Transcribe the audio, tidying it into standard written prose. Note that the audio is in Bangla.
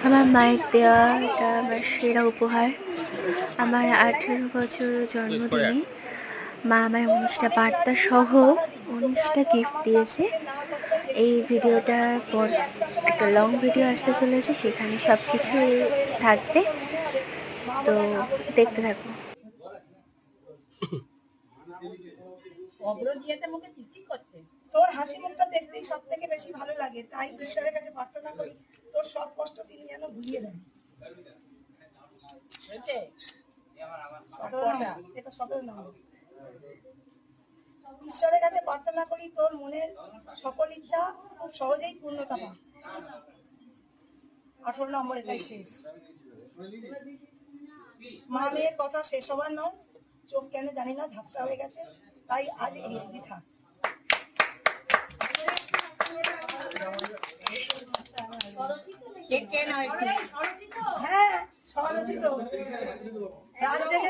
আমার মায়ের দেওয়া এটা আমার সেরা উপহার। আমার 18 বছর জন্মদিনে মা আমায় 19টা বার্তা সহ 19টা গিফট দিয়েছে। এই ভিডিওটার পর একটা লং ভিডিও আসতে চলেছে, সেখানে সব কিছু থাকবে, তো দেখতে থাকো। মুখে চিকচিক করছে। তোর হাসি মুখটা দেখতেই সব থেকে বেশি ভালো লাগে, তাই ঈশ্বরের কাছে প্রার্থনা করি তোর সব কষ্ট তিনি যেন ভুলিয়ে দেন। এটা 17 নম্বর। ঈশ্বরের কাছে প্রার্থনা করি তোর মনের সকল ইচ্ছা খুব সহজেই পূর্ণতা পায়। 18 নম্বর, এটাই শেষ। মা মেয়ের কথা শেষ হবার নয়, চোখ কেন জানি না ঝাপসা হয়ে গেছে, তাই আজ এই অবধি থাক। হ্যাঁ, স্বরচিত। রাত জেগে